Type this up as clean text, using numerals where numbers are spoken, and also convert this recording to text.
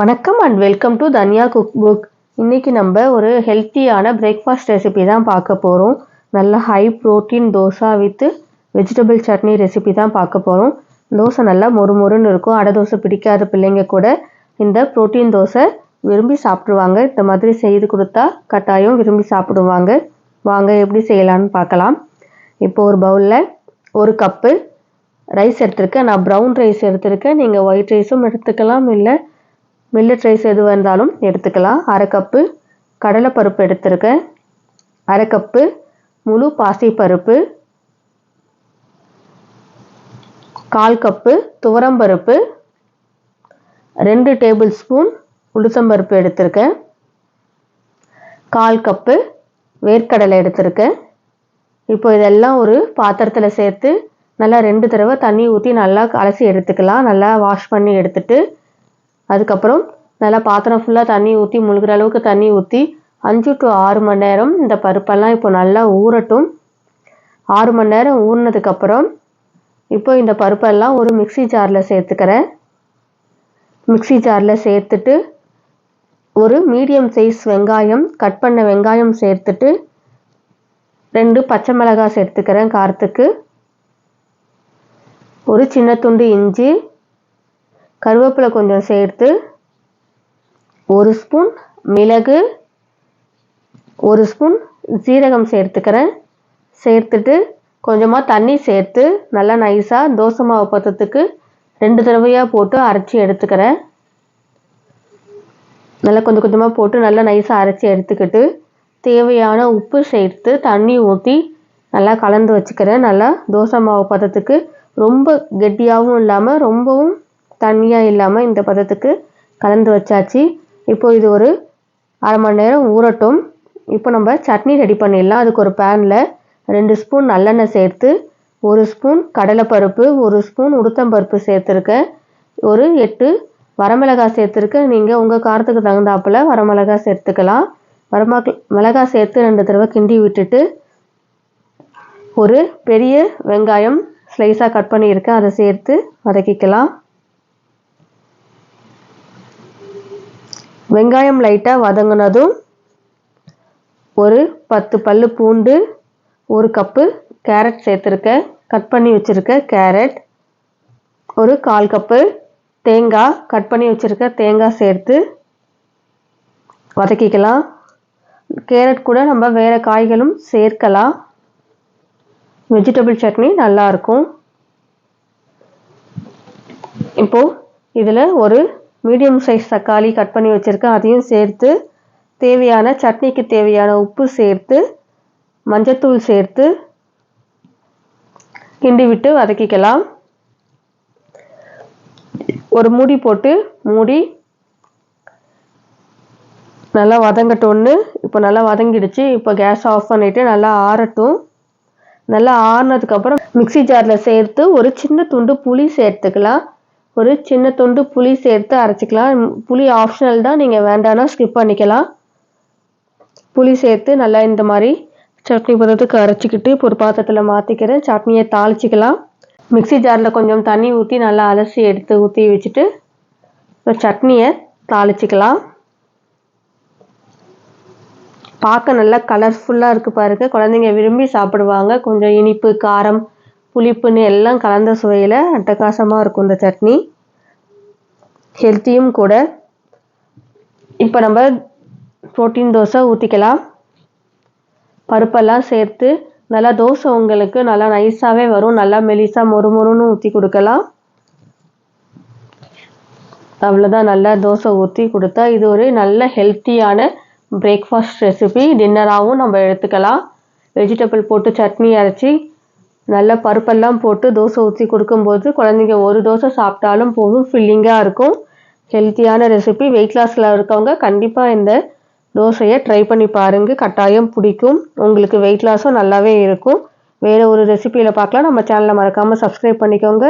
வணக்கம் and welcome to Dhanya cook book. இன்றைக்கி நம்ம ஒரு ஹெல்த்தியான பிரேக்ஃபாஸ்ட் ரெசிபி தான் பார்க்க போகிறோம். நல்ல high protein dosa with vegetable chutney recipe தான் பார்க்க போகிறோம். தோசை நல்லா மொறுமொறுன்னு இருக்கும். அடை தோசை பிடிக்காத பிள்ளைங்க கூட இந்த ப்ரோட்டீன் தோசை விரும்பி சாப்பிடுவாங்க. இந்த மாதிரி செய்து கொடுத்தா கட்டாயம் விரும்பி சாப்பிடுவாங்க. வாங்க எப்படி செய்யலான்னு பார்க்கலாம். இப்போ ஒரு பவுலில் ஒரு கப்பு ரைஸ் எடுத்திருக்கேன். நான் ப்ரௌன் ரைஸ் எடுத்திருக்கேன். நீங்கள் ஒயிட் ரைஸும் எடுத்துக்கலாம், இல்லை மில்லட் ரைஸ் எது வந்தாலும் எடுத்துக்கலாம். அரை கப்பு கடலைப்பருப்பு எடுத்திருக்கேன். அரை கப்பு முழு பாசிப்பருப்பு, 1/4 கப்பு துவரம்பருப்பு, 2 டேபிள் ஸ்பூன் உளுத்தம்பருப்பு எடுத்திருக்கேன். 1/4 கப்பு வேர்க்கடலை எடுத்திருக்கேன். இப்போ இதெல்லாம் ஒரு பாத்திரத்தில் சேர்த்து நல்லா 2 தடவை தண்ணி ஊற்றி நல்லா அலசி எடுத்துக்கலாம். நல்லா வாஷ் பண்ணி எடுத்துட்டு அதுக்கப்புறம் நல்லா பாத்திரம் ஃபுல்லாக தண்ணி ஊற்றி முழுகிற அளவுக்கு தண்ணி ஊற்றி 5 to 6 மணி நேரம் இந்த பருப்பெல்லாம் இப்போ நல்லா ஊறட்டும். 6 மணி நேரம் ஊறினதுக்கப்புறம் இப்போ இந்த பருப்பெல்லாம் ஒரு மிக்ஸி ஜாரில் சேர்த்துக்கிறேன். மிக்ஸி ஜாரில் சேர்த்துட்டு ஒரு மீடியம் சைஸ் வெங்காயம், கட் பண்ண வெங்காயம் சேர்த்துட்டு 2 பச்சை மிளகாய் சேர்த்துக்கிறேன் காரத்துக்கு. ஒரு சின்ன துண்டு இஞ்சி, கருவேப்பிலை கொஞ்சம் சேர்த்து 1 ஸ்பூன் மிளகு, 1 ஸ்பூன் சீரகம் சேர்த்துக்கிறேன். சேர்த்துட்டு கொஞ்சமாக தண்ணி சேர்த்து நல்லா நைஸாக தோசை மாவு பதத்துக்கு 2 தடவையாக போட்டு அரைச்சி எடுத்துக்கிறேன். நல்லா கொஞ்சம் கொஞ்சமாக போட்டு நல்லா நைஸாக அரைச்சி எடுத்துக்கிட்டு தேவையான உப்பு சேர்த்து தண்ணி ஊற்றி நல்லா கலந்து வச்சுக்கிறேன். நல்லா தோசை மாவு பதத்துக்கு ரொம்ப கெட்டியாகவும் இல்லாமல் ரொம்பவும் தண்ணியாக இல்லாமல் இந்த பதத்துக்கு கலந்து வச்சாச்சு. இப்போ இது ஒரு அரை மணி நேரம் ஊறட்டும். இப்போ நம்ம சட்னி ரெடி பண்ணிடலாம். அதுக்கு ஒரு பேனில் 2 ஸ்பூன் நல்லெண்ணெய் சேர்த்து 1 ஸ்பூன் கடலைப்பருப்பு, 1 ஸ்பூன் உளுத்தம்பருப்பு சேர்த்துருக்கேன். ஒரு 8 வரமிளகாய் சேர்த்துருக்கேன். நீங்கள் உங்கள் காரத்துக்கு தகுந்தாப்பில் வரமிளகாய் சேர்த்துக்கலாம். மிளகாய் சேர்த்து 2 தடவை கிண்டி விட்டுட்டு ஒரு பெரிய வெங்காயம் ஸ்லைஸாக கட் பண்ணியிருக்கேன், அதை சேர்த்து வதக்கிக்கலாம். வெங்காயம் லைட்டாக வதங்கினதும் ஒரு 10 பல்லு பூண்டு, 1 கப்பு கேரட் சேர்த்துருக்கேன், கட் பண்ணி வச்சுருக்க கேரட், ஒரு 1/4 கப்பு தேங்காய், கட் பண்ணி வச்சுருக்க தேங்காய் சேர்த்து வதக்கிக்கலாம். கேரட் கூட நம்ம வேறு காய்களும் சேர்க்கலாம். வெஜிடபிள் சட்னி நல்லாயிருக்கும். இப்போது இதில் ஒரு மீடியம் சைஸ் தக்காளி கட் பண்ணி வச்சுருக்கேன், அதையும் சேர்த்து தேவையான சட்னிக்கு தேவையான உப்பு சேர்த்து மஞ்சத்தூள் சேர்த்து கிண்டி விட்டு வதக்கிக்கலாம். ஒரு மூடி போட்டு மூடி நல்லா வதங்கட்டோன்னு. இப்போ நல்லா வதங்கிடுச்சு. இப்போ கேஸ் ஆஃப் பண்ணிவிட்டு நல்லா ஆறட்டும். நல்லா ஆறினதுக்கப்புறம் மிக்ஸி ஜாரில் சேர்த்து ஒரு சின்ன துண்டு புளி சேர்த்துக்கலாம். ஒரு சின்ன துண்டு புளி சேர்த்து அரைச்சிக்கலாம். புளி ஆப்ஷனல் தான், நீங்கள் வேண்டானா ஸ்கிப் பண்ணிக்கலாம். புளி சேர்த்து நல்லா இந்த மாதிரி சட்னி பதத்துக்கு அரைச்சிக்கிட்டு இப்போ ஒரு பாத்திரத்தில் மாற்றிக்கிறேன். சட்னியை தாளிச்சிக்கலாம். மிக்ஸி ஜாரில் கொஞ்சம் தண்ணி ஊற்றி நல்லா அலசி எடுத்து ஊற்றி வச்சுட்டு இப்போ சட்னியை தாளிச்சிக்கலாம். பார்க்க நல்லா கலர்ஃபுல்லாக இருக்குது பாருங்கள். குழந்தைங்க விரும்பி சாப்பிடுவாங்க. கொஞ்சம் இனிப்பு, காரம், புளிப்புன்னு எல்லாம் கலந்த சுவையில் அட்டகாசமாக இருக்கும் இந்த சட்னி. ஹெல்த்தியும் கூட. இப்போ நம்ம புரோட்டீன் தோசை ஊற்றிக்கலாம். பருப்பெல்லாம் சேர்த்து நல்லா தோசை உங்களுக்கு நல்லா நைஸாகவே வரும். நல்லா மெலிசாக மொறுமொறுன்னு ஊற்றி கொடுக்கலாம். அவ்வளோதான், நல்லா தோசை ஊற்றி கொடுத்தா இது ஒரு நல்ல ஹெல்த்தியான பிரேக்ஃபாஸ்ட் ரெசிபி. டின்னராகவும் நம்ம எடுத்துக்கலாம். வெஜிடபிள் போட்டு சட்னி அரைச்சி நல்ல பருப்பெல்லாம் போட்டு தோசை ஊற்றி கொடுக்கும்போது குழந்தைங்க ஒரு தோசை சாப்பிட்டாலும் போதும், ஃபில்லிங்காக இருக்கும். ஹெல்த்தியான ரெசிபி. வெயிட் லாஸில் இருக்கவங்க கண்டிப்பாக இந்த தோசையை ட்ரை பண்ணி பாருங்கள். கட்டாயம் பிடிக்கும். உங்களுக்கு வெயிட் லாஸும் நல்லாவே இருக்கும். வேறு ஒரு ரெசிபியில் பார்க்கலாம். நம்ம சேனலை மறக்காமல் சப்ஸ்கிரைப் பண்ணிக்கோங்க.